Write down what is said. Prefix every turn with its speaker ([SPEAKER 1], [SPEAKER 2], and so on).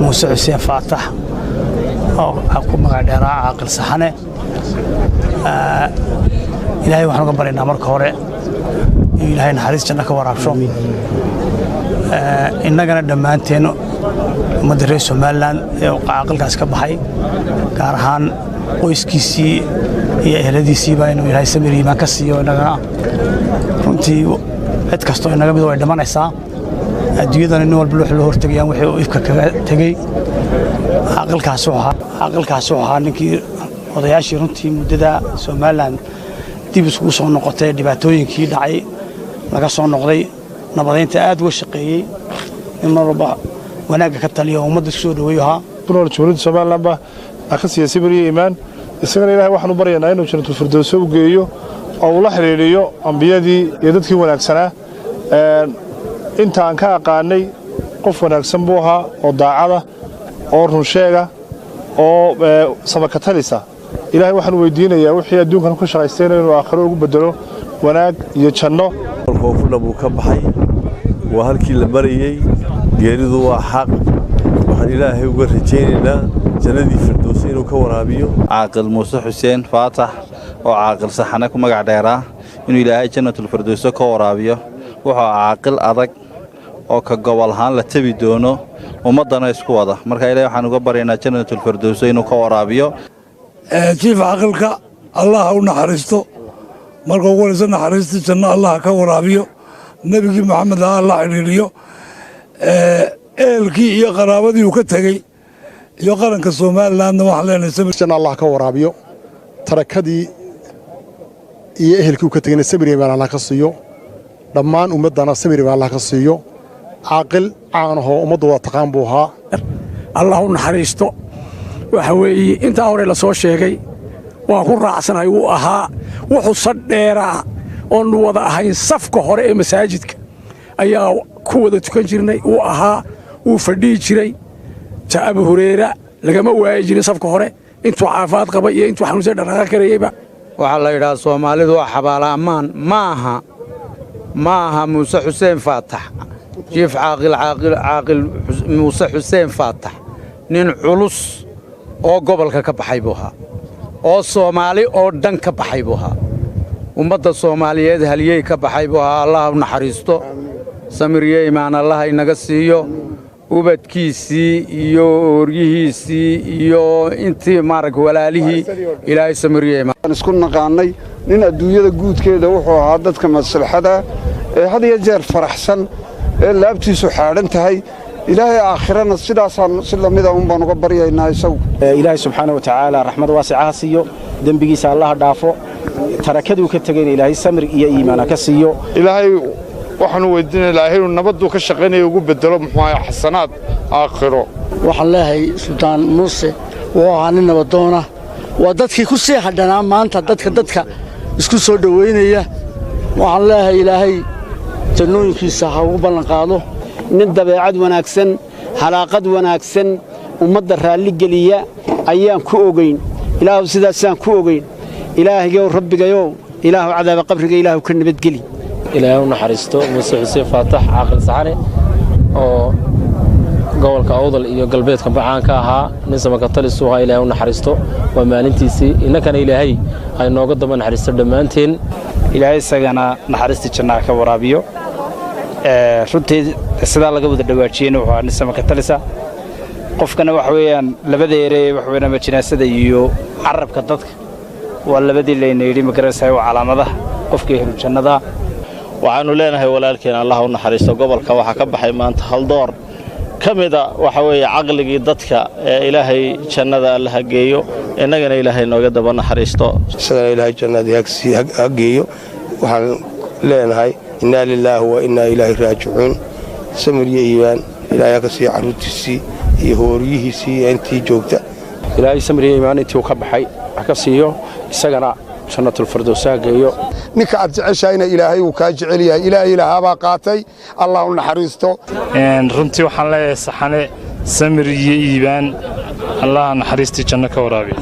[SPEAKER 1] موسى حسين فاتح أو أكون مقعد عاقل سحانة إلهي وحنا قبلنا أمر كورة إلهي نحرس جنك ورابشو إننا كنا دمانتين مدرسة مالان عاقل كاس كبحي كارهان qoyskiisii iyo eheladiisiiba inuu Ilaahay sameeyay ma ka siiyo inaga runtii cid kasto inaga mid way dhamanaysaa adduunyadan in walba loo hortagayaan wixii ifka kaga tagay aqalkaas waxa ninkii odayaashii runtii muddada Soomaaliland dib isku soo noqotay dhibaatooyinkii dhacay laga soo noqday nabadeynta aad uga shaqeeyay in marba wanaaga ka taliyo ummadda soo dhaweeyaha
[SPEAKER 2] بنور جمهورية Soomaaliland ba أخذ Sameeyey إيمان إسقنا إلهي وحنا برينا إنه جنة الفردوس وجيو أو الله حريريو أنبيادي يدك وناكسنا أنت عنك قاني قف وناكسن بوها أو ضاعة أو رنشة أو سمكة لسا إلهي وحنا ويدينا يا وحيا دون كانوا كل شغيستين وآخروا بدلوا وناك يتشنوا
[SPEAKER 3] الخوف لبو كبحي وهالكي البريء جريدوا حق وحنا إلهي وقرتينا جندي فردوسين وكورابيو
[SPEAKER 4] عاقل موسى حسين فاتح وعاقل سحانة كمقع ديرا إنه إلهي جنة الفردوس كورابيو وهو عاقل أضك أو كقوالهان لتبي دونه ومضنا يسكوضه مركا إلهي وحانو قبرينا جنة الفردوسين وكورابيو
[SPEAKER 5] كيف عقلك الله ونحرسته مركا قول نحرسته جنة الله كورابيو نبي محمد الله عليه eelkii iyo qaraabadii uu ka tagay iyo qaranka Soomaaliland wax leenahay
[SPEAKER 6] sabirsan Allah ka waraabiyo tarakadii iyo ehelkii uu ka tagay Sameeyey baan Allah ka siiyo dhammaan ummadana Sameeyey baan Allah ka siiyo caaqil caanaho ummaddu waa taqaan buu ahaa
[SPEAKER 5] Allah u naxariisto waxa weeye inta hore la soo sheegay waa ku raacsanahay uu ahaa wuxuu sadheera oo wada ahayn safka hore ee masaajidka ayaa ku wada tukan jirnay uu ahaa وفردي جري تأبو هريرة لقما واجري صفقة هره انتو عافات قبا انتو حنوسة درغا كريبا
[SPEAKER 7] وعلى إلى صومالي ذو حبالا أمان معها موسى حسين فاتح كيف عاقل موسى حسين فاتح نين علوس أو قبل كبحيبوها أو صومالي أو دن كبحيبوها ومدى الصومالية هليي كبحيبوها الله نحريستو سميريي معنا الله إنقسيو ubadkiisii iyo orgihiisii iyo intii marag walaalihii Ilaahay Sameeyey
[SPEAKER 8] aan isku naqaanay nin adduunyada guudkeeda wuxuu ahaa dadka maslaxada ee had iyo jeer faraxsan ee laabtiisu xaaran tahay Ilaahay aakhirana sidaasaan si lamida un baan uga baryaynaa isagu
[SPEAKER 9] Ilaahay subhanahu wa ta'ala raxmad waasica siiyo dambigiisa Allah dhaafo tarakadu ka tagay Ilaahay Sameeyey iyo iimaan ka siiyo
[SPEAKER 8] Ilaahay waxaanu weydiinay Ilaahay inuu nabad ka shaqeeyo ugu bedelo muxuu xasanaad aakhiro
[SPEAKER 10] waxaan leeyahay Sultaan Muuse waa nin nabadoona waa dadkii ku sii hadhanaa maanta dadka isku soo dhaweynaya waxaan leeyahay Ilaahay jannooyinkiisa ha ugu ballan qaado
[SPEAKER 11] nin dabeecad wanaagsan halaaqad wanaagsan ummadda raali geliya ayaan ku ogeyn Ilaahu sidaasaan ku ogeyn Ilaahiyow Rabbigayow Ilaahu cadaab qabriga Ilaahu ka nabad geli
[SPEAKER 12] إلهي ونحرسته موسى حسين فاتح عاقل سحانة أو gobolka awdal iyo galbeedka bacaanka ahaa nin Sameeyey Caaqil Saxane Ilaahay ونحرسته ومaalintiisii inakana Ilaahay ay nooga daba naxariisto dhamaanteen
[SPEAKER 9] Ilaahay isagana naxariista jannada ka waraabiyo runtii sida laga wada dhawaajiyeen waa nin Sameeyey Caaqil qofkana wax weeyaan labada eeray wax weeyaan ma jinaasada iyo carabka dadka waa labadii leeyahay magarasay oo calaamadaha qofka helo jannada
[SPEAKER 13] waxaanu leenahay walaalkeen Allah u naxariisto gobolka waxa ka baxay maanta hal door kamida waxa weeye aqligii dadka Ilaahay jannada Allah geeyo inagana Ilaahay nooga daba naxariisto
[SPEAKER 14] sida Ilaahay jannada geeyo waxaan leenahay inna lillahi wa inna ilayhi raaji'uun Sameeyey AUN Ilaahay ka sii caruurtiisii iyo hooriyihiisii intii joogta
[SPEAKER 9] Ilaahay Sameeyey AUN intii ka baxay ka siiyo isagana جنة الفردوس هاجيو
[SPEAKER 8] نك أبتعشينا إلهي وكاجعليها إلهي لها باقاتي الله نحرسته
[SPEAKER 2] runtii waxaan leeyahay saxane Sameeyey AUN الله نحرستي جنة كورابي